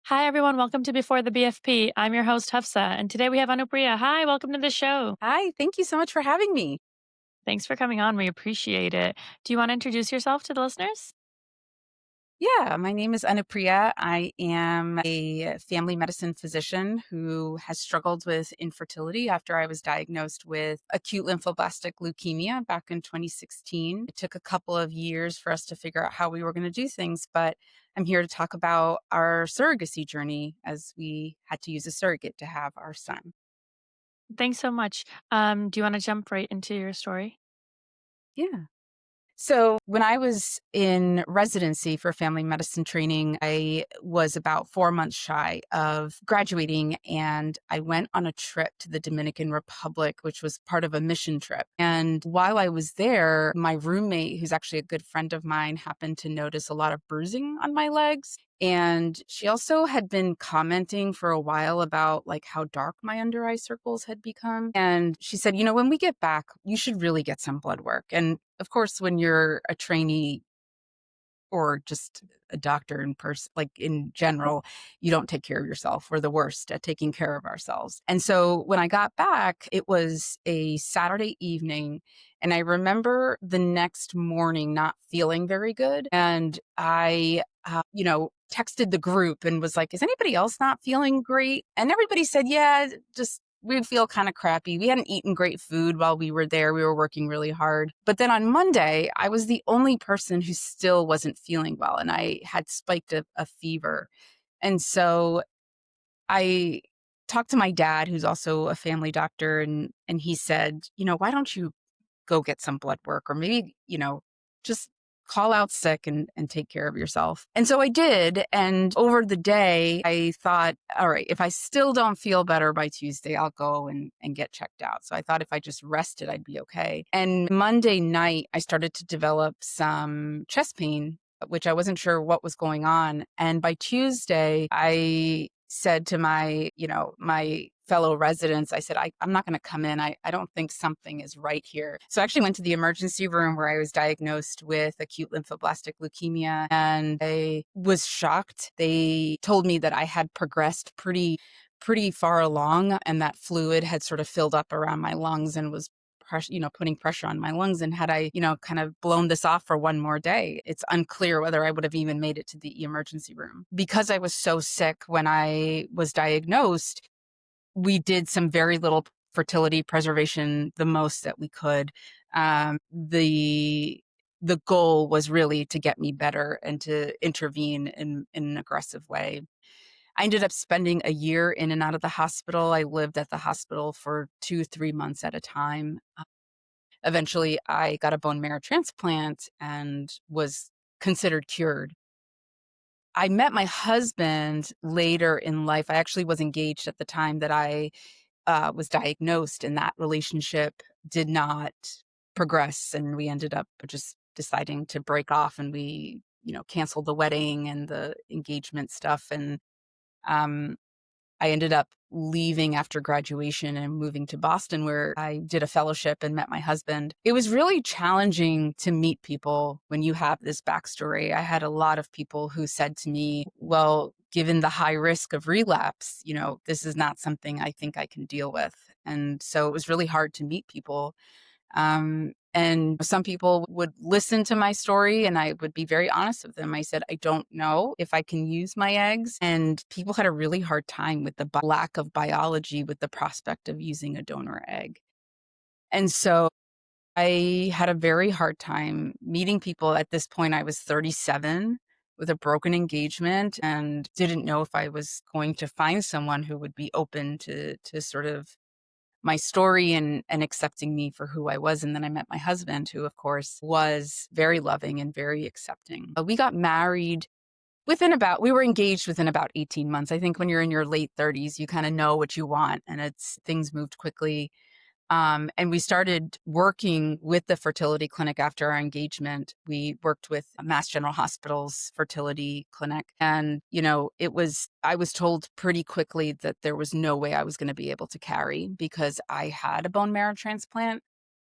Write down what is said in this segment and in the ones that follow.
Hi, everyone. Welcome to Before the BFP. I'm your host, Hafsa, and today we have Anupriya. Hi, welcome to the show. Hi, thank you so much for having me. Thanks for coming on. We appreciate it. Do you want to introduce yourself to the listeners? Yeah, my name is Anupriya. I am a family medicine physician who has struggled with infertility after I was diagnosed with acute lymphoblastic leukemia back in 2016. It took a couple of years for us to figure out how we were going to do things, but I'm here to talk about our surrogacy journey as we had to use a surrogate to have our son. Thanks so much. Do you want to jump right into your story? Yeah. So, when I was in residency for family medicine training, I was about 4 months shy of graduating, and I went on a trip to the Dominican Republic, which was part of a mission trip. And while I was there, my roommate, who's actually a good friend of mine, happened to notice a lot of bruising on my legs. And she also had been commenting for a while about like how dark my under eye circles had become. And she said, when we get back, you should really get some blood work. And of course, when you're a trainee or just a doctor in person, like in general, you don't take care of yourself. We're the worst at taking care of ourselves. And so when I got back, it was a Saturday evening. And I remember the next morning not feeling very good. And I texted the group and was like, is anybody else not feeling great? And everybody said, yeah, just we feel kind of crappy. We hadn't eaten great food while we were there. We were working really hard. But then on Monday, I was the only person who still wasn't feeling well. And I had spiked a fever. And so I talked to my dad, who's also a family doctor, and he said, why don't you go get some blood work or maybe, just call out sick and take care of yourself. And so I did. And over the day, I thought, all right, if I still don't feel better by Tuesday, I'll go and get checked out. So I thought if I just rested, I'd be okay. And Monday night, I started to develop some chest pain, which I wasn't sure what was going on. And by Tuesday, I said to my fellow residents, I said, I'm not going to come in. I don't think something is right here. So I actually went to the emergency room where I was diagnosed with acute lymphoblastic leukemia, and I was shocked. They told me that I had progressed pretty far along, and that fluid had sort of filled up around my lungs and was putting pressure on my lungs. And had I, kind of blown this off for one more day, it's unclear whether I would have even made it to the emergency room. Because I was so sick when I was diagnosed, we did some very little fertility preservation, the most that we could. The goal was really to get me better and to intervene in an aggressive way. I ended up spending a year in and out of the hospital. I lived at the hospital for 2, 3 months at a time. Eventually, I got a bone marrow transplant and was considered cured. I met my husband later in life. I actually was engaged at the time that I was diagnosed, and that relationship did not progress. And we ended up just deciding to break off, and we, canceled the wedding and the engagement stuff. And um, I ended up leaving after graduation and moving to Boston, where I did a fellowship and met my husband. It was really challenging to meet people when you have this backstory. I had a lot of people who said to me, well, given the high risk of relapse, this is not something I think I can deal with. And so it was really hard to meet people. And some people would listen to my story and I would be very honest with them. I said, I don't know if I can use my eggs. And people had a really hard time with the lack of biology with the prospect of using a donor egg. And so I had a very hard time meeting people. At this point, I was 37 with a broken engagement and didn't know if I was going to find someone who would be open to sort of my story and accepting me for who I was. And then I met my husband, who, of course, was very loving and very accepting. We got married we were engaged within about 18 months. I think when you're in your late 30s, you kind of know what you want, and things moved quickly. And we started working with the fertility clinic after our engagement. We worked with Mass General Hospital's fertility clinic. And, I was told pretty quickly that there was no way I was going to be able to carry because I had a bone marrow transplant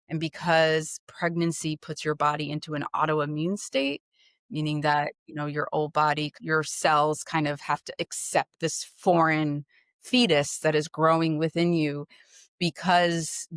and because pregnancy puts your body into an autoimmune state. meaning that, your old body, your cells kind of have to accept this foreign fetus that is growing within you because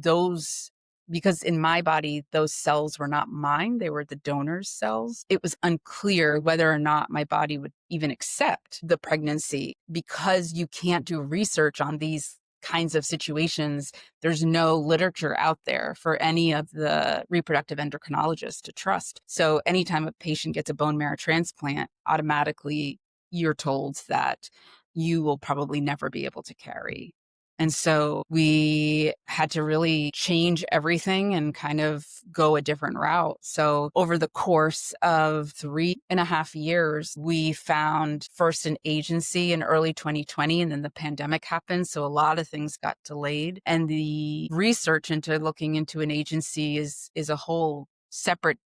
because in my body, those cells were not mine. They were the donor's cells. It was unclear whether or not my body would even accept the pregnancy because you can't do research on these kinds of situations. There's no literature out there for any of the reproductive endocrinologists to trust. So anytime a patient gets a bone marrow transplant, automatically you're told that you will probably never be able to carry. And so we had to really change everything and kind of go a different route. So over the course of 3.5 years, we found first an agency in early 2020, and then the pandemic happened. So a lot of things got delayed. And the research into looking into an agency is a whole separate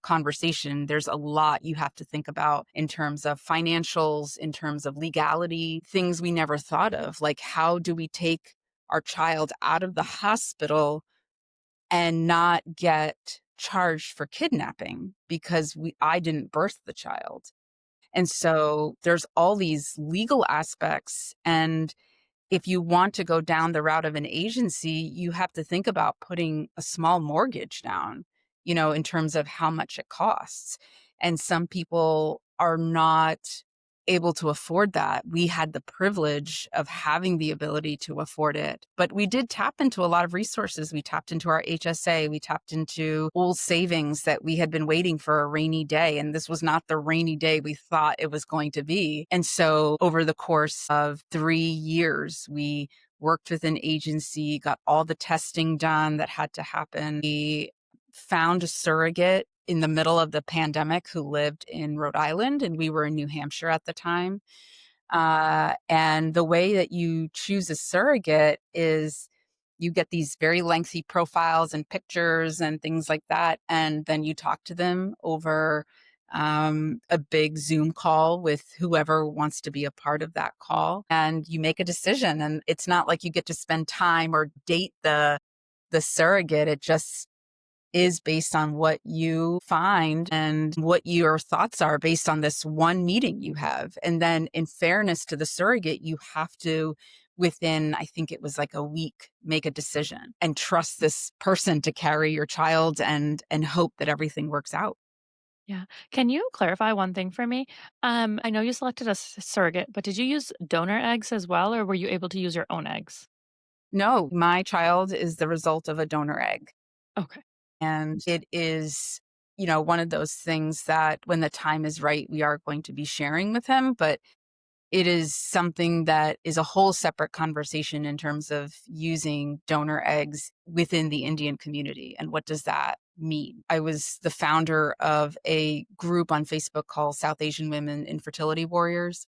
conversation. There's a lot you have to think about in terms of financials, in terms of legality, things we never thought of. Like, how do we take our child out of the hospital and not get charged for kidnapping because I didn't birth the child? And so there's all these legal aspects. And if you want to go down the route of an agency, you have to think about putting a small mortgage down, in terms of how much it costs. And some people are not able to afford that. We had the privilege of having the ability to afford it, but we did tap into a lot of resources. We tapped into our HSA, we tapped into old savings that we had been waiting for a rainy day. And this was not the rainy day we thought it was going to be. And so over the course of 3 years, we worked with an agency, got all the testing done that had to happen. We found a surrogate in the middle of the pandemic who lived in Rhode Island, and we were in New Hampshire at the time. And the way that you choose a surrogate is you get these very lengthy profiles and pictures and things like that. And then you talk to them over a big Zoom call with whoever wants to be a part of that call. And you make a decision. And it's not like you get to spend time or date the surrogate. It just is based on what you find and what your thoughts are based on this one meeting you have. And then in fairness to the surrogate, you have to, within, I think it was like a week, make a decision and trust this person to carry your child and hope that everything works out. Yeah. Can you clarify one thing for me? I know you selected a surrogate, but did you use donor eggs as well, or were you able to use your own eggs? No, my child is the result of a donor egg. Okay. And it is, one of those things that when the time is right, we are going to be sharing with him. But it is something that is a whole separate conversation in terms of using donor eggs within the Indian community. And what does that mean? I was the founder of a group on Facebook called South Asian Women Infertility Warriors.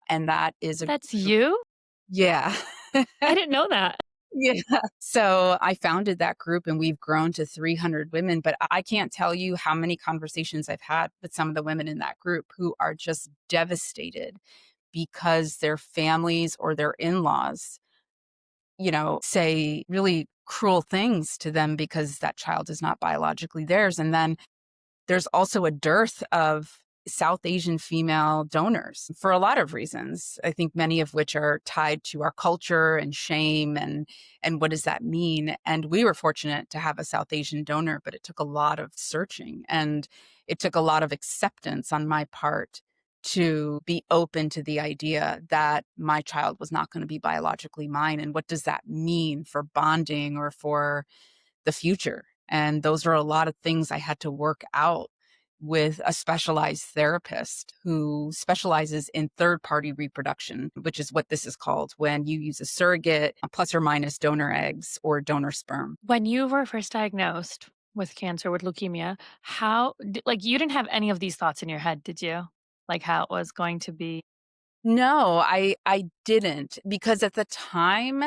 And that is a That's group. you? Yeah. I didn't know that. Yeah. So I founded that group and we've grown to 300 women, but I can't tell you how many conversations I've had with some of the women in that group who are just devastated because their families or their in-laws, say really cruel things to them because that child is not biologically theirs. And then there's also a dearth of South Asian female donors for a lot of reasons. I think many of which are tied to our culture and shame and what does that mean? And we were fortunate to have a South Asian donor, but it took a lot of searching and it took a lot of acceptance on my part to be open to the idea that my child was not going to be biologically mine. And what does that mean for bonding or for the future? And those are a lot of things I had to work out with a specialized therapist who specializes in third party reproduction, which is what this is called when you use a surrogate plus or minus donor eggs or donor sperm. When you were first diagnosed with cancer, with leukemia, like, you didn't have any of these thoughts in your head, did you? Like, how it was going to be? No, I didn't because at the time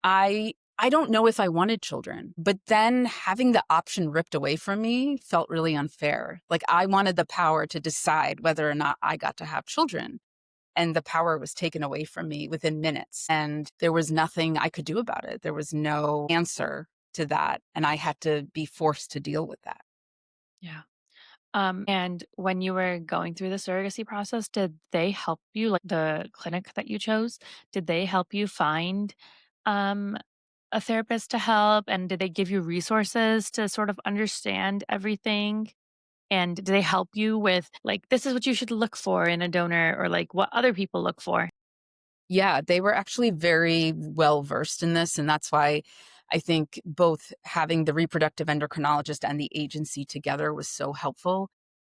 I don't know if I wanted children, but then having the option ripped away from me felt really unfair. Like I wanted the power to decide whether or not I got to have children. And the power was taken away from me within minutes. And there was nothing I could do about it. There was no answer to that. And I had to be forced to deal with that. Yeah. And when you were going through the surrogacy process, did they help you, like the clinic that you chose, did they help you find um, a therapist to help? And did they give you resources to sort of understand everything? And do they help you with, like, this is what you should look for in a donor or like what other people look for? Yeah, they were actually very well versed in this. And that's why I think both having the reproductive endocrinologist and the agency together was so helpful.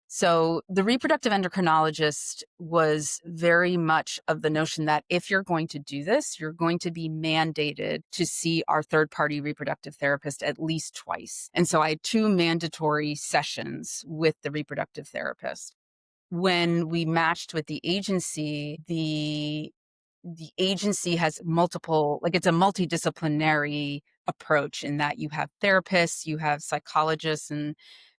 So the reproductive endocrinologist was very much of the notion that if you're going to do this, you're going to be mandated to see our third party reproductive therapist at least twice. And so I had two mandatory sessions with the reproductive therapist. When we matched with the agency has multiple, like, it's a multidisciplinary approach in that you have therapists, you have psychologists, and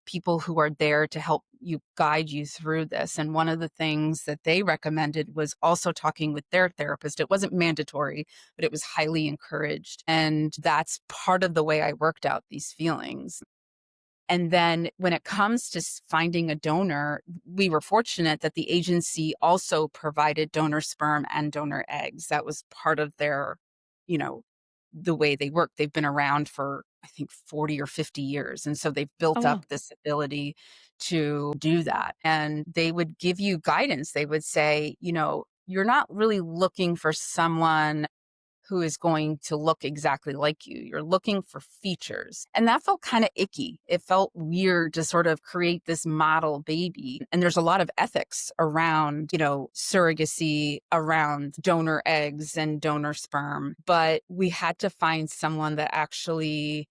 people who are there to help you guide you through this. And one of the things that they recommended was also talking with their therapist. It wasn't mandatory, but it was highly encouraged. And that's part of the way I worked out these feelings. And then when it comes to finding a donor, we were fortunate that the agency also provided donor sperm and donor eggs. That was part of their, you know, the way they work. They've been around for, I think, 40 or 50 years. And so they've Oh, built up wow. this ability to do that. And they would give you guidance. They would say, you're not really looking for someone who is going to look exactly like you. You're looking for features. And that felt kind of icky. It felt weird to sort of create this model baby. And there's a lot of ethics around, surrogacy, around donor eggs and donor sperm. But we had to find someone that actually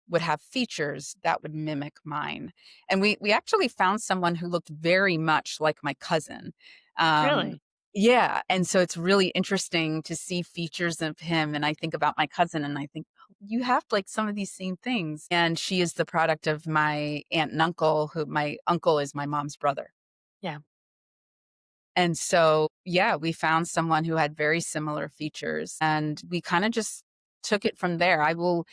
would have features that would mimic mine. And we actually found someone who looked very much like my cousin. Um, Really? yeah, and so it's really interesting to see features of him, and I think about my cousin, and I think, "Oh, you have, like, some of these same things," and she is the product of my aunt and uncle, who my uncle is my mom's brother. Yeah. And so, yeah, we found someone who had very similar features and we kind of just took it from there. I will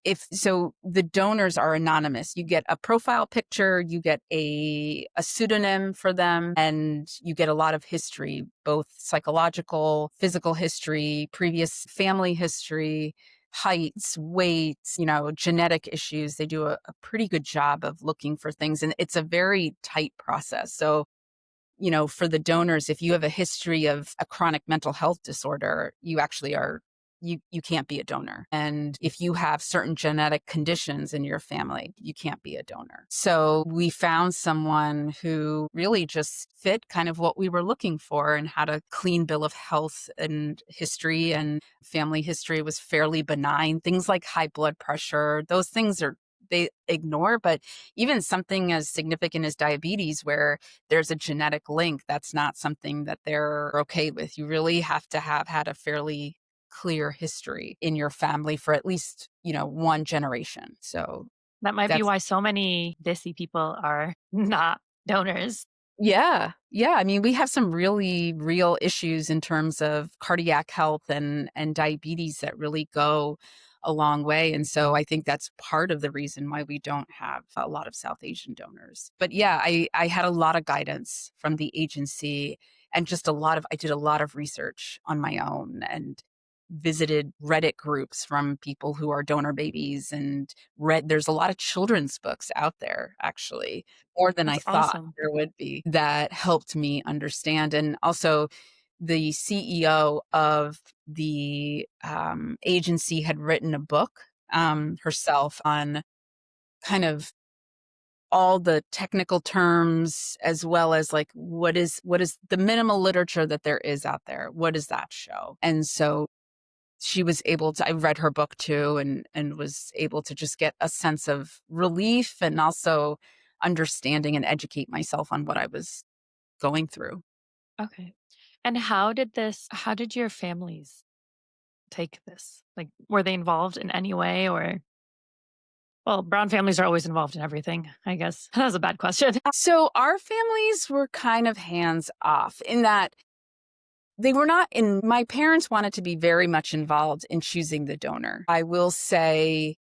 if so the donors are anonymous. You get a profile picture, you get a pseudonym for them, and you get a lot of history, both psychological, physical history, previous family history, heights, weights, genetic issues. They do a pretty good job of looking for things, and it's a very tight process. So for the donors, if you have a history of a chronic mental health disorder, you actually are you can't be a donor. And if you have certain genetic conditions in your family, you can't be a donor. So we found someone who really just fit kind of what we were looking for and had a clean bill of health and history, and family history was fairly benign. Things like high blood pressure, those things are they ignore, but even something as significant as diabetes, where there's a genetic link, that's not something that they're okay with. You really have to have had a fairly clear history in your family for at least, one generation. So That might be that's why so many busy people are not donors. yeah. Yeah, I mean, we have some really real issues in terms of cardiac health and diabetes that really go a long way, and so I think that's part of the reason why we don't have a lot of South Asian donors. But yeah, I had a lot of guidance from the agency, and just I did a lot of research on my own and visited Reddit groups from people who are donor babies, and read there's a lot of children's books out there, actually, more than I That's thought awesome. there would be, that helped me understand. And also, the CEO of the agency had written a book herself on kind of all the technical terms, as well as, like, what is the minimal literature that there is out there, what does that show. And so she was able to I read her book too, and was able to just get a sense of relief and also understanding and educate myself on what I was going through. Okay. And how did your families take this? Like, were they involved in any way or well, brown families are always involved in everything, I guess. That was a bad question. So our families were kind of hands off in that they were not in my parents wanted to be very much involved in choosing the donor. I will say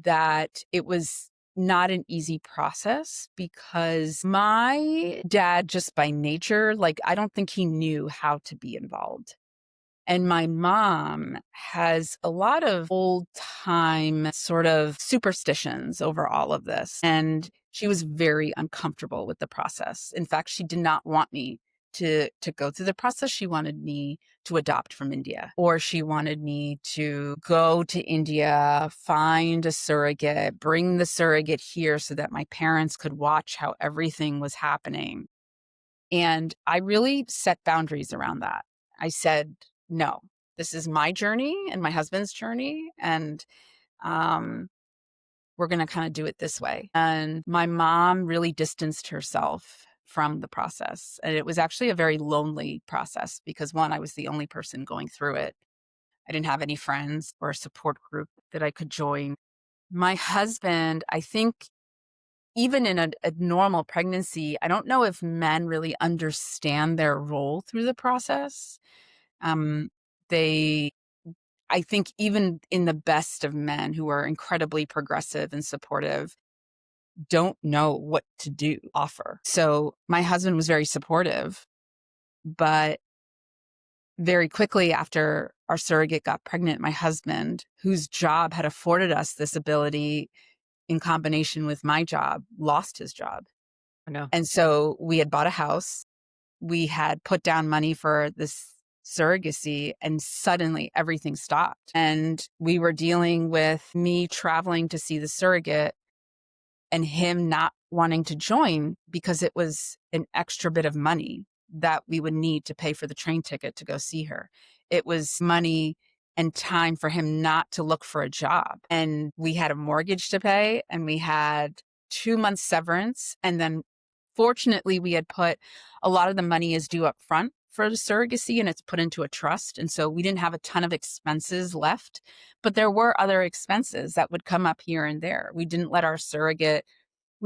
that it was not an easy process because my dad, just by nature, like, I don't think he knew how to be involved. And my mom has a lot of old time sort of superstitions over all of this. And she was very uncomfortable with the process. In fact, she did not want me to go through the process. She wanted me to adopt from India, or she wanted me to go to India, find a surrogate, bring the surrogate here so that my parents could watch how everything was happening. And I really set boundaries around that. I said, no, this is my journey and my husband's journey. And um, we're going to kind of do it this way. And my mom really distanced herself from the process. And it was actually a very lonely process because, one, I was the only person going through it. I didn't have any friends or a support group that I could join. My husband, I think, even in a normal pregnancy, I don't know if men really understand their role through the process. Um, they, I think, even in the best of men who are incredibly progressive and supportive, don't know what to do, offer. So my husband was very supportive, but very quickly after our surrogate got pregnant, my husband, whose job had afforded us this ability in combination with my job, lost his job. I know. And so we had bought a house. We had put down money for this surrogacy, and suddenly everything stopped. And we were dealing with me traveling to see the surrogate and him not wanting to join because it was an extra bit of money that we would need to pay for the train ticket to go see her. It was money and time for him not to look for a job. And we had a mortgage to pay and we had 2 months severance. And then fortunately, we had put a lot of the money is due up front for the surrogacy and it's put into a trust. And so we didn't have a ton of expenses left, but there were other expenses that would come up here and there. We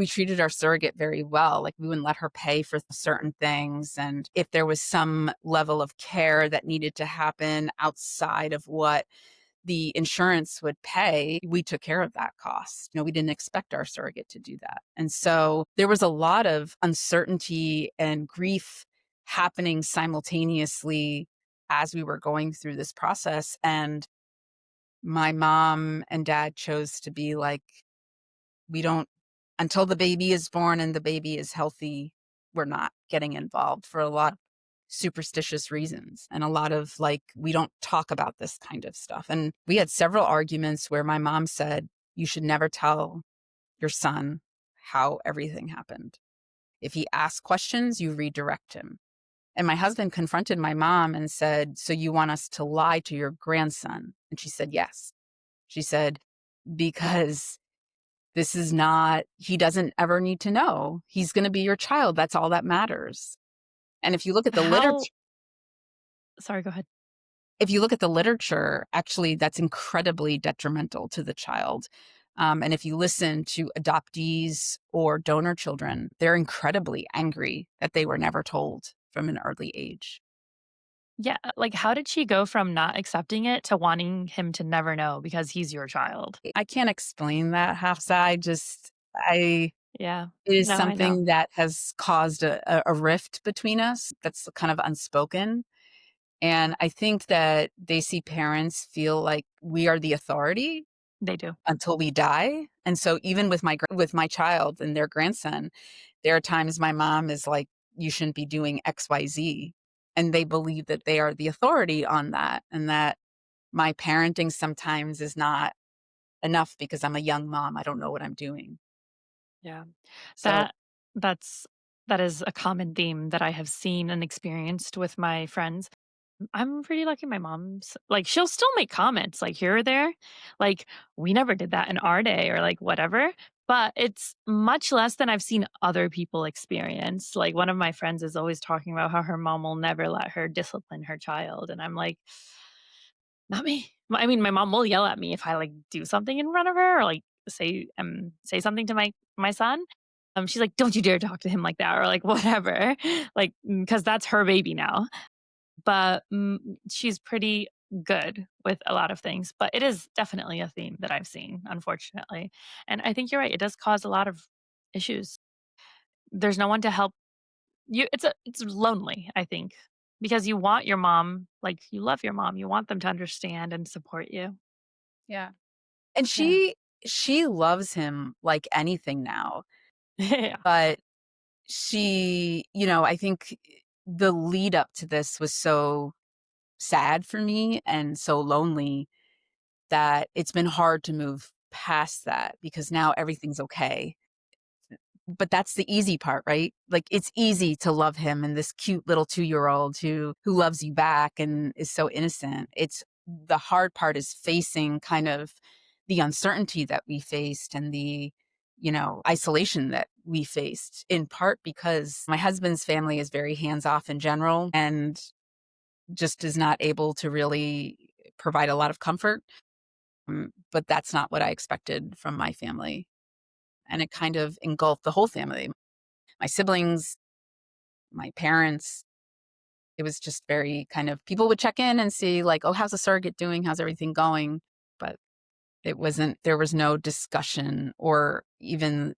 treated our surrogate very well. Like, we wouldn't let her pay for certain things. And if there was some level of care that needed to happen outside of what the insurance would pay, we took care of that cost. We didn't expect our surrogate to do that. And so there was a lot of uncertainty and grief happening simultaneously as we were going through this process. And my mom and dad chose to be like, we don't, until the baby is born and the baby is healthy, we're not getting involved, for a lot of superstitious reasons. And a lot of, like, we don't talk about this kind of stuff. And we had several arguments where my mom said, you should never tell your son how everything happened. If he asks questions, you redirect him. And my husband confronted my mom and said, so you want us to lie to your grandson? And she said, yes. She said, because this is not, he doesn't ever need to know. He's going to be your child. That's all that matters. And if you look at the How literature, Sorry, go ahead. actually, that's incredibly detrimental to the child. And if you listen to adoptees or donor children, they're incredibly angry that they were never told from an early age. Yeah, like, how did she go from not accepting it to wanting him to never know because he's your child? I can't explain that, Hafsa. Yeah. It is No, I know. something that has caused a rift between us that's kind of unspoken. And I think that they see parents feel like we are the authority They do. until we die. And so even with with my child and their grandson, there are times my mom is like, you shouldn't be doing XYZ. And they believe that they are the authority on that, and that my parenting sometimes is not enough because I'm a young mom. I don't know what I'm doing. Yeah. So That that's that is a common theme that I have seen and experienced with my friends. I'm pretty lucky my mom's like, she'll still make comments, like, here or there, like, "We never did that in our day," or, like, whatever, but it's much less than I've seen other people experience. Like, one of my friends is always talking about how her mom will never let her discipline her child, and I'm like, "Not me." I mean, my mom will yell at me if I, like, do something in front of her or, like, say something to my son. She's like, "Don't you dare talk to him like that," or, like, whatever, like, because that's her baby now. But, she's pretty good with a lot of things, but it is definitely a theme that I've seen, unfortunately. And I think you're right, it does cause a lot of issues. There's no one to help you. It's lonely, I think, because you want your mom, like, you love your mom, you want them to understand and support you. Yeah. And Yeah. she loves him like anything now, Yeah. but I think the lead up to this was so sad for me and so lonely that it's been hard to move past that because now everything's okay. But that's the easy part, right? Like, it's easy to love him and this cute little 2-year-old who loves you back and is so innocent. It's the hard part is facing kind of the uncertainty that we faced and the, isolation that we faced, in part because my husband's family is very hands-off in general and just is not able to really provide a lot of comfort. But that's not what I expected from my family, and it kind of engulfed the whole family. My siblings, my parents. It was just very kind of people would check in and see like, "Oh, how's the surrogate doing? How's everything going?" But there was no discussion or even,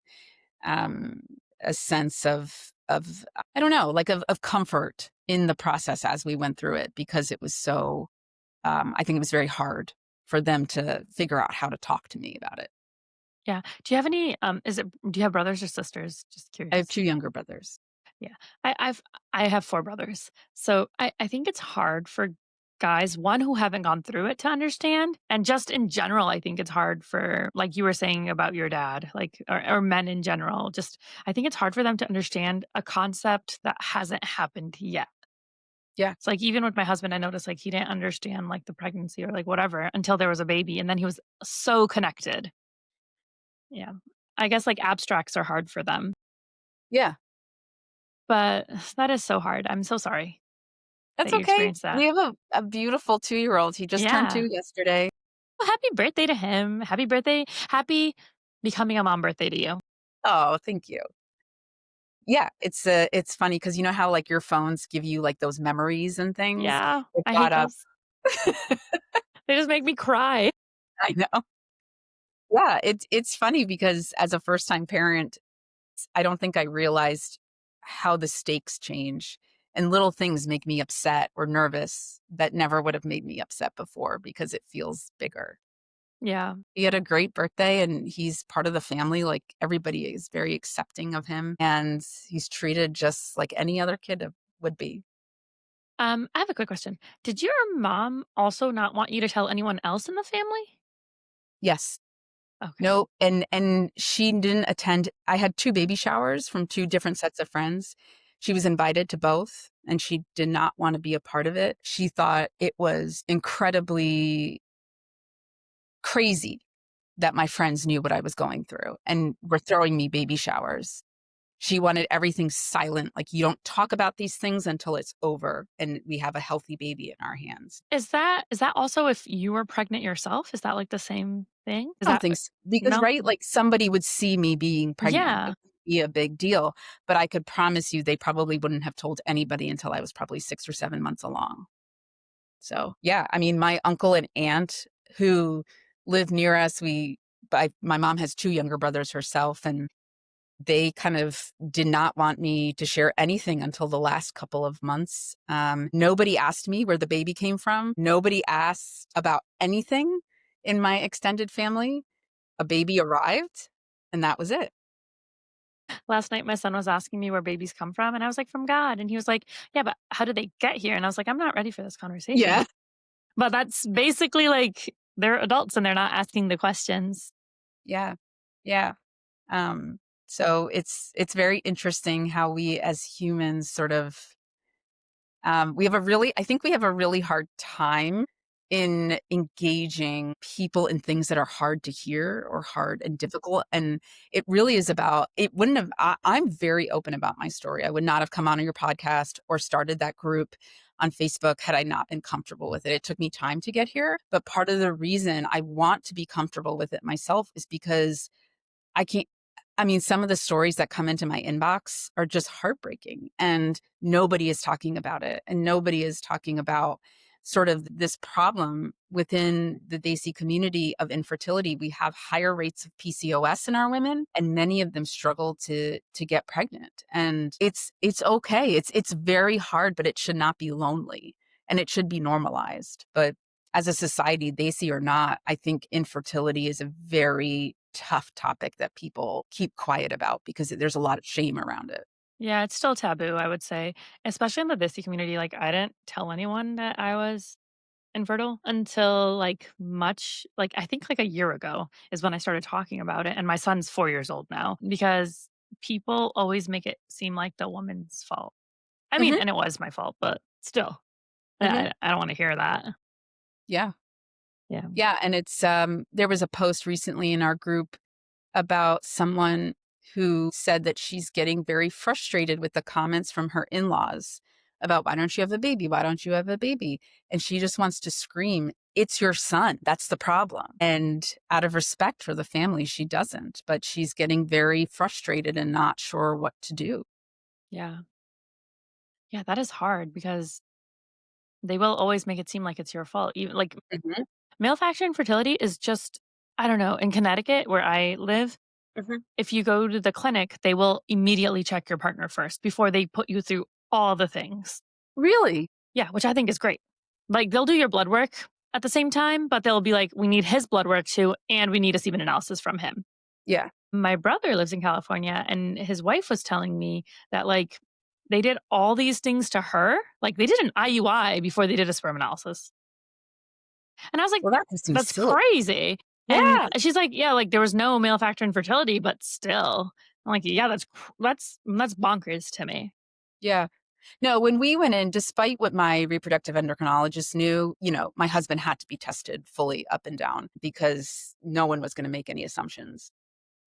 um, a sense of I don't know, like, of comfort in the process as we went through it because it was so, I think it was very hard for them to figure out how to talk to me about it. Yeah. Do you have any, do you have brothers or sisters? Just I have curious. 2 younger brothers. Yeah. I have 4 brothers. So I think it's hard for guys, one, who haven't gone through it to understand, and just in general, I think it's hard for, like you were saying about your dad, like, or men in general, just I think it's hard for them to understand a concept that hasn't happened yet. Yeah. It's like, even with my husband, I noticed, like, he didn't understand, like, the pregnancy or, like, whatever until there was a baby, and then he was so connected. Yeah. I guess, like, abstracts are hard for them, Yeah. but that is so hard. I'm so sorry that That's you okay. experienced that. We have a beautiful 2-year-old. He just turned Yeah. 2 yesterday. Well, happy birthday to him. Happy birthday. Happy becoming a mom birthday to you. Oh, thank you. Yeah, it's funny because you know how, like, your phones give you, like, those memories and things? Yeah. It I brought hate up those. They just make me cry. I know. Yeah, it's funny because as a first-time parent, I don't think I realized how the stakes change, and little things make me upset or nervous that never would have made me upset before because it feels bigger. Yeah. He had a great birthday, and he's part of the family, like, everybody is very accepting of him, and he's treated just like any other kid would be. I have a quick question. Did your mom also not want you to tell anyone else in the family? Yes. Okay. No, and she didn't attend. I had 2 baby showers from 2 different sets of friends. She was invited to both, and she did not wanna be a part of it. She thought it was incredibly crazy that my friends knew what I was going through and were throwing me baby showers. She wanted everything silent, like, "You don't talk about these things until it's over and we have a healthy baby in our hands." Is that also if you were pregnant yourself? Is that, like, the same thing? Is I don't that think because, no? right, like, somebody would see me being pregnant. Yeah. It wouldn't be a big deal, but I could promise you they probably wouldn't have told anybody until I was probably 6 or 7 months along. So, yeah, I mean, my uncle and aunt who live near us, my mom has 2 younger brothers herself, and they kind of did not want me to share anything until the last couple of months. Nobody asked me where the baby came from. Nobody asked about anything in my extended family. A baby arrived, and that was it. Last night, my son was asking me where babies come from, and I was like, "From God." And he was like, "Yeah, but how did they get here?" And I was like, "I'm not ready for this conversation." Yeah. But that's basically like they're adults and they're not asking the questions. Yeah. Yeah. Um, so it's very interesting how we as humans sort of we have a really I think we have a really hard time in engaging people in things that are hard to hear or hard and difficult. And it really is about it wouldn't have I'm very open about my story. I would not have come on your podcast or started that group on Facebook had I not been comfortable with it. It took me time to get here. But part of the reason I want to be comfortable with it myself is because I can't I mean, some of the stories that come into my inbox are just heartbreaking, and nobody is talking about it, and nobody is talking about sort of this problem within the Desi community of infertility. We have higher rates of PCOS in our women, and many of them struggle to get pregnant. And it's okay. It's very hard, but it should not be lonely, and it should be normalized. But as a society, Desi or not, I think infertility is a very tough topic that people keep quiet about because there's a lot of shame around it. Yeah, it's still taboo, I would say, especially in the Visi community. Like, I didn't tell anyone that I was infertile until I think like a year ago is when I started talking about it. And my son's 4 years old now because people always make it seem like the woman's fault. I mean, Mhm, and it was my fault, but still, mhm. I don't want to hear that. Yeah. Yeah. Yeah, and it's, there was a post recently in our group about someone who said that she's getting very frustrated with the comments from her in-laws about, "Why don't you have a baby? Why don't you have a baby?" And she just wants to scream, "It's your son. That's the problem." And out of respect for the family, she doesn't, but she's getting very frustrated and not sure what to do. Yeah. Yeah. That is hard because they will always make it seem like it's your fault. Even like Mhm, male factor infertility is just, I don't know, in Connecticut where I live, mhm. if you go to the clinic, they will immediately check your partner first before they put you through all the things. Really? Yeah, which I think is great. Like, they'll do your blood work at the same time, but they'll be like, "We need his blood work too, and we need a semen analysis from him." Yeah. My brother lives in California, and his wife was telling me that, like, they did all these things to her. Like, they did an IUI before they did a sperm analysis. And I was like, Well, that just seems "That's silly. crazy." And Yeah, she's like, "Yeah, like, there was no male factor infertility, but still." I'm like, "Yeah, that's bonkers to me." yeah. No, when we went in, despite what my reproductive endocrinologist knew, my husband had to be tested fully up and down because no one was gonna make any assumptions.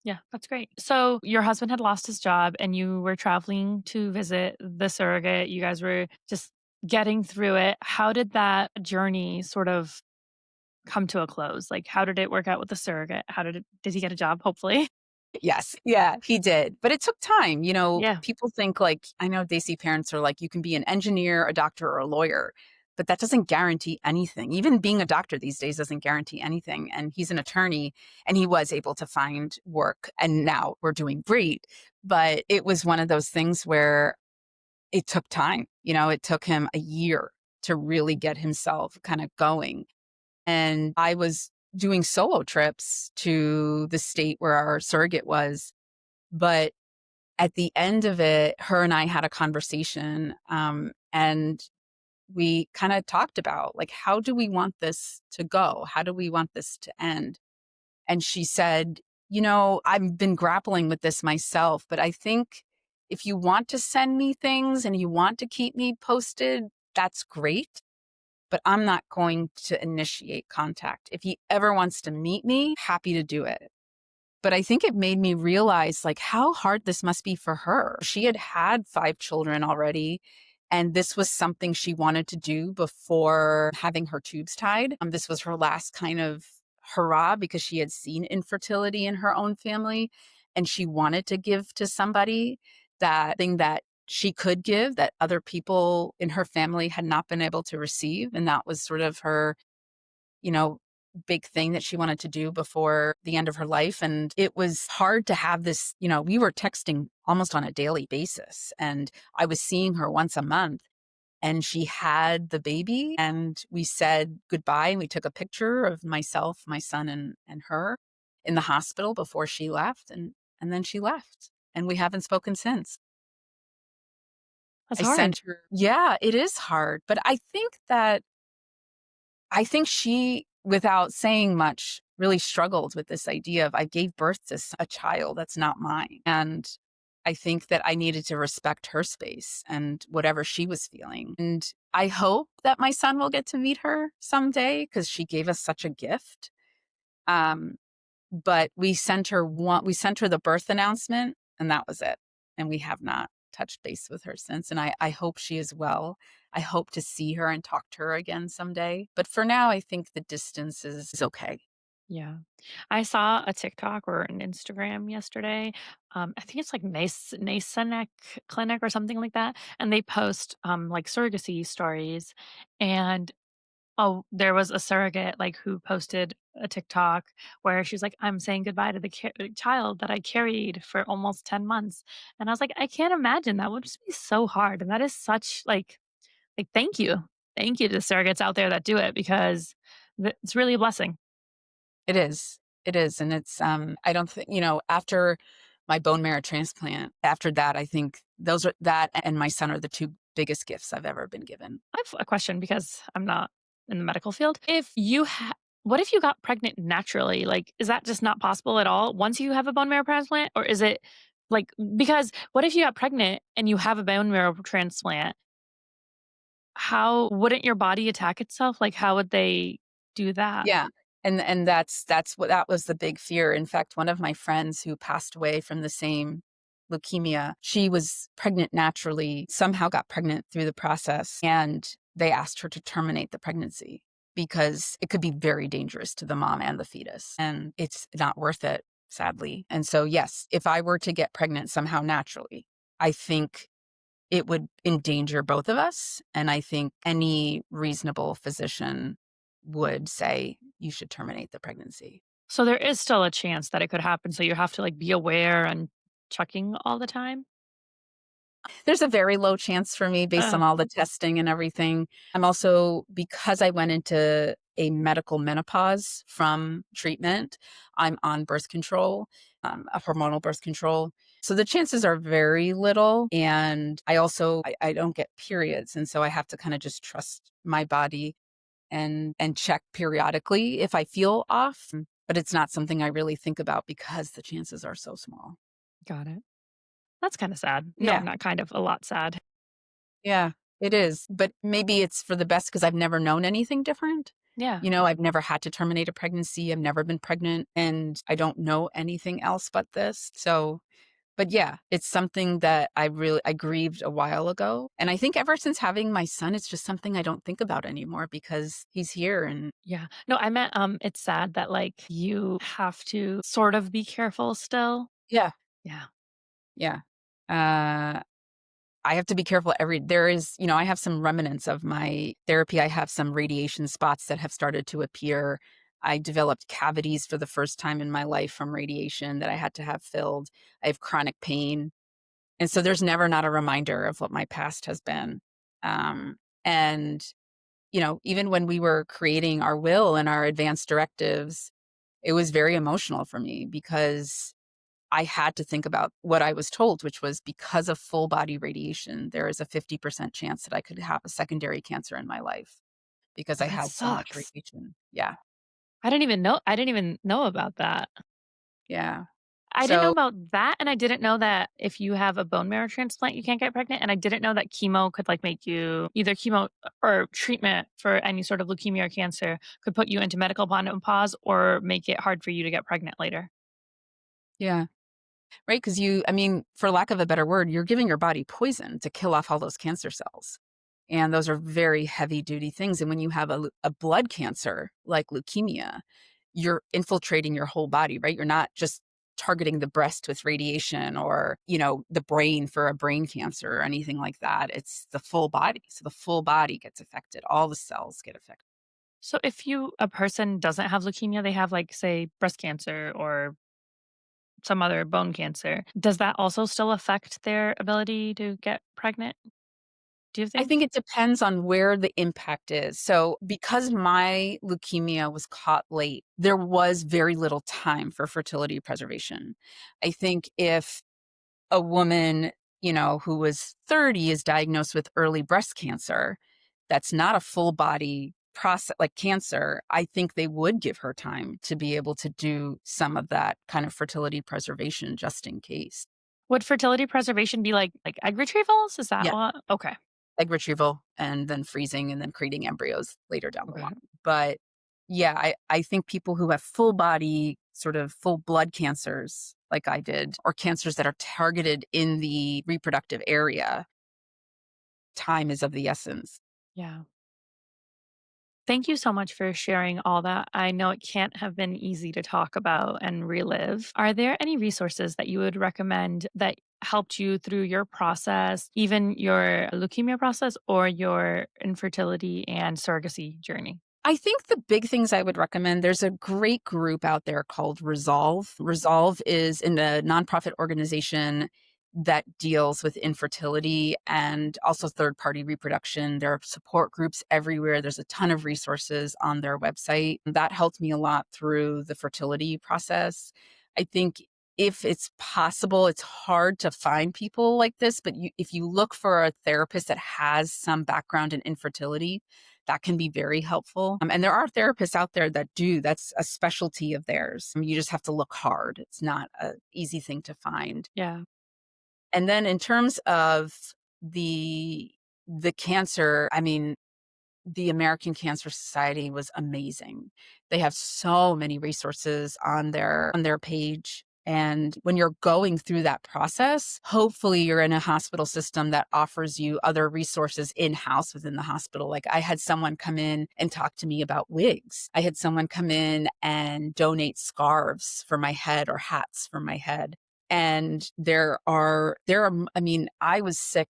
Yeah, that's great. So your husband had lost his job and you were traveling to visit the surrogate. You guys were just getting through it. How did that journey sort of come to a close? Like, how did it work out with the surrogate? Did he get a job? Hopefully. Yes, yeah, he did, but it took time. Yeah. People think, like, I know Desi parents are like, "You can be an engineer, a doctor, or a lawyer," but that doesn't guarantee anything. Even being a doctor these days doesn't guarantee anything, and he's an attorney, and he was able to find work, and now we're doing great, but it was one of those things where it took time. It took him a year to really get himself kinda going, and I was doing solo trips to the state where our surrogate was, but at the end of it, her and I had a conversation, and we kinda talked about, like, how do we want this to go? How do we want this to end? And she said, I've been grappling with this myself, but I think if you want to send me things and you want to keep me posted, that's great, but I'm not going to initiate contact. If he ever wants to meet me, happy to do it." But I think it made me realize, like, how hard this must be for her. She had had 5 children already, and this was something she wanted to do before having her tubes tied. This was her last kind of hurrah because she had seen infertility in her own family, and she wanted to give to somebody that thing that she could give that other people in her family had not been able to receive, and that was sort of her, you know, big thing that she wanted to do before the end of her life. And it was hard to have this, we were texting almost on a daily basis. And I was seeing her once a month, and she had the baby, and we said goodbye. And we took a picture of myself, my son, and her in the hospital before she left. And then she left. And we haven't spoken since. That's I hard. sent her, yeah, it is hard. But I think she, without saying much, really struggled with this idea of, I gave birth to a child that's not mine. And I think that I needed to respect her space and whatever she was feeling. And I hope that my son will get to meet her someday because she gave us such a gift. Um, but we sent her the birth announcement, and that was it, and we have not touched base with her since, and I hope she is well. I hope to see her and talk to her again someday, but for now, I think the distance is okay. Yeah. I saw a TikTok or an Instagram yesterday. I think it's like Nasoneck Clinic or something like that. And they post like surrogacy stories. And Oh, there was a surrogate, like, who posted a TikTok where she's like, "I'm saying goodbye to the child that I carried for almost 10 months." And I was like, "I can't imagine, that would just be so hard." And that is such, like, thank you. Thank you to surrogates out there that do it because it's really a blessing. It is. It is, and it's, I don't think after my bone marrow transplant, after that, I think those are that and my son are the 2 biggest gifts I've ever been given. I have a question because I'm not in the medical field. If you what if you got pregnant naturally? Like, is that just not possible at all once you have a bone marrow transplant? Or is it like, because what if you got pregnant and you have a bone marrow transplant? How wouldn't your body attack itself? Like, how would they do that? Yeah, and that's what that was the big fear. In fact, one of my friends who passed away from the same leukemia, she was pregnant naturally, somehow got pregnant through the process, and they asked her to terminate the pregnancy because it could be very dangerous to the mom and the fetus, and it's not worth it, sadly. And so, yes, if I were to get pregnant somehow naturally, I think it would endanger both of us, and I think any reasonable physician would say, "You should terminate the pregnancy." So there is still a chance that it could happen. So you have to like be aware and checking all the time. There's a very low chance for me based on Oh, all the testing and everything. I'm also because I went into a medical menopause from treatment, I'm on birth control, a hormonal birth control. So the chances are very little, and I don't get periods, and so I have to kinda just trust my body and check periodically if I feel off, but it's not something I really think about because the chances are so small. got it. That's kind of sad. No, Yeah, not kind of, a lot sad. yeah, it is, but maybe it's for the best because 'cause I've never known anything different. Yeah. I've never had to terminate a pregnancy, I've never been pregnant, and I don't know anything else but this, so but yeah, it's something that I grieved a while ago, and I think ever since having my son, it's just something I don't think about anymore because he's here and Yeah. No, I meant, it's sad that, like, you have to sort of be careful still. yeah, Yeah. yeah. Uh I have to be careful there is, I have some remnants of my therapy. I have some radiation spots that have started to appear. I developed cavities for the first time in my life from radiation that I had to have filled. I have chronic pain. And so there's never not a reminder of what my past has been. And, even when we were creating our will and our advanced directives, it was very emotional for me because I had to think about what I was told, which was because of full body radiation, there is a 50% chance that I could have a secondary cancer in my life because Oh, I that had so much sucks. radiation. Yeah. I didn't even know about that. Yeah. I didn't know So, about that, and I didn't know that if you have a bone marrow transplant, you can't get pregnant, and I didn't know that chemo could, like, make you either chemo or treatment for any sort of leukemia or cancer could put you into medical menopause or make it hard for you to get pregnant later. yeah. Right. Because for lack of a better word, you're giving your body poison to kill off all those cancer cells. And those are very heavy duty things. And when you have a blood cancer like leukemia, you're infiltrating your whole body, right? You're not just targeting the breast with radiation or, the brain for a brain cancer or anything like that. It's the full body. So the full body gets affected. All the cells get affected. So if a person doesn't have leukemia, they have, like, say, breast cancer or some other bone cancer, does that also still affect their ability to get pregnant, do you I think think? it depends on where the impact is. So, because my leukemia was caught late, there was very little time for fertility preservation. I think if a woman, who was 30 is diagnosed with early breast cancer, that's not a full body process like cancer, I think they would give her time to be able to do some of that kind of fertility preservation just in case. Would fertility preservation be like egg retrievals? Is that Yeah. what? Okay. Egg retrieval and then freezing and then creating embryos later down the line. Okay. But yeah, I think people who have full body, sort of full blood cancers like I did, or cancers that are targeted in the reproductive area, time is of the essence. Yeah. Thank you so much for sharing all that. I know it can't have been easy to talk about and relive. Are there any resources that you would recommend that helped you through your process, even your leukemia process or your infertility and surrogacy journey? I think the big things I would recommend, there's a great group out there called Resolve. Resolve is in a nonprofit organization that deals with infertility and also third party reproduction. There are support groups everywhere. There's a ton of resources on their website. That helped me a lot through the fertility process. I think if it's possible, it's hard to find people like this, but if you look for a therapist that has some background in infertility, that can be very helpful. And there are therapists out there that do, that's a specialty of theirs. You just have to look hard. It's not an easy thing to find. Yeah. And then in terms of the the cancer, I mean, the American Cancer Society was amazing. They have so many resources on their page. And when you're going through that process, hopefully you're in a hospital system that offers you other resources in-house within the hospital. Like I had someone come in and talk to me about wigs. I had someone come in and donate scarves for my head or hats for my head. And I mean, I was sick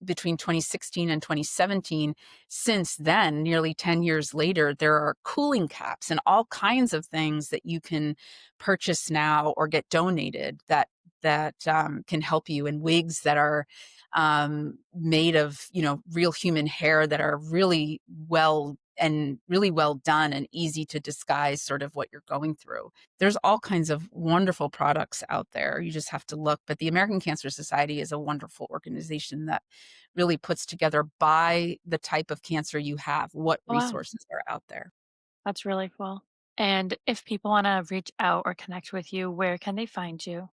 between 2016 and 2017. Since then, nearly 10 years later, there are cooling caps and all kinds of things that you can purchase now or get donated that can help you, and wigs that are made of, you know, real human hair that are really well done and easy to disguise sort of what you're going through. There's all kinds of wonderful products out there. You just have to look. But the American Cancer Society is a wonderful organization that really puts together by the type of cancer you have, what Oh, wow. resources are out there. That's really cool. And if people want to reach out or connect with you, where can they find you?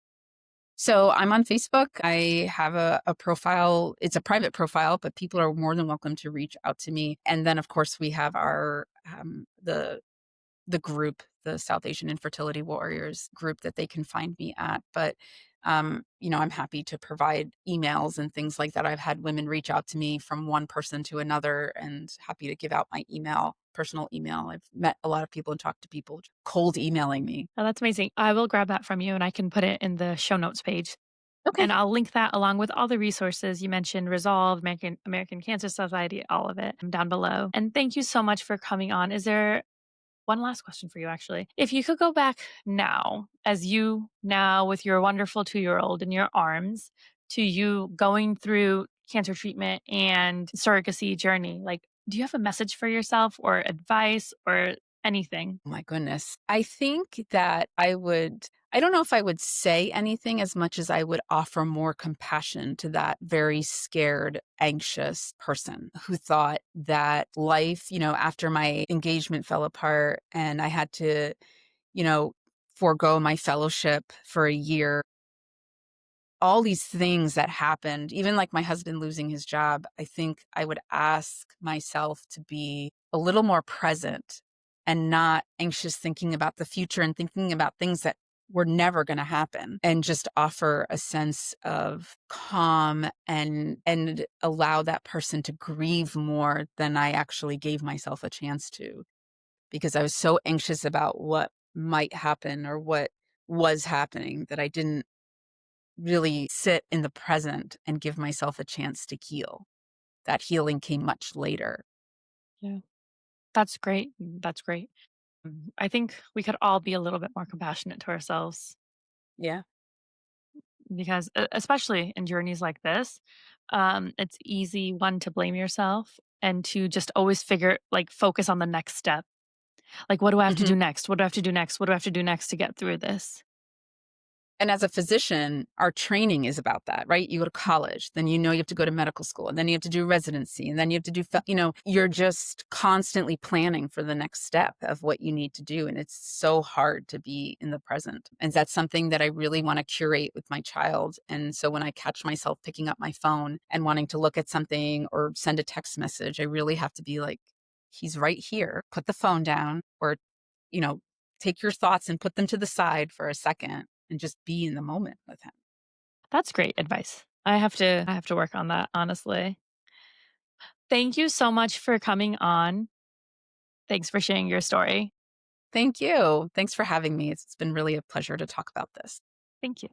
So I'm on Facebook. I have a profile. It's a private profile, but people are more than welcome to reach out to me. And then, of course, we have our the group, the South Asian Infertility Warriors group that they can find me at. But you know, I'm happy to provide emails and things like that. I've had women reach out to me from one person to another, and happy to give out my personal email. I've met a lot of people and talked to people cold emailing me. Oh, that's amazing. I will grab that from you and I can put it in the show notes page. Okay. And I'll link that along with all the resources you mentioned, Resolve, American Cancer Society, all of it down below. And thank you so much for coming on. Is there one last question for you, actually? If you could go back now, as you now with your wonderful 2-year-old in your arms, to you going through cancer treatment and surrogacy journey, like, do you have a message for yourself or advice or anything? My goodness. I think that I don't know if I would say anything as much as I would offer more compassion to that very scared, anxious person who thought that life, you know, after my engagement fell apart and I had to, you know, forego my fellowship for a year, all these things that happened, even like my husband losing his job, I think I would ask myself to be a little more present and not anxious thinking about the future and thinking about things that were never going to happen, and just offer a sense of calm and allow that person to grieve more than I actually gave myself a chance to, because I was so anxious about what might happen or what was happening that I didn't really sit in the present and give myself a chance to heal. That healing came much later. Yeah, that's great. That's great. I think we could all be a little bit more compassionate to ourselves Yeah. because, especially in journeys like this, it's easy, one, to blame yourself and to just always focus on the next step. Like, what do I have to Mhm. do next? What do I have to do next? What do I have to do next to get through this? And as a physician, our training is about that, right? You go to college, then you know you have to go to medical school, and then you have to do residency, and then you have to do, you know, you're just constantly planning for the next step of what you need to do. And it's so hard to be in the present. And that's something that I really want to curate with my child. And so when I catch myself picking up my phone and wanting to look at something or send a text message, I really have to be like, he's right here. Put the phone down, or, you know, take your thoughts and put them to the side for a second and just be in the moment with him. That's great advice. I have to work on that, honestly. Thank you so much for coming on. Thanks for sharing your story. Thank you. Thanks for having me. It's been really a pleasure to talk about this. Thank you.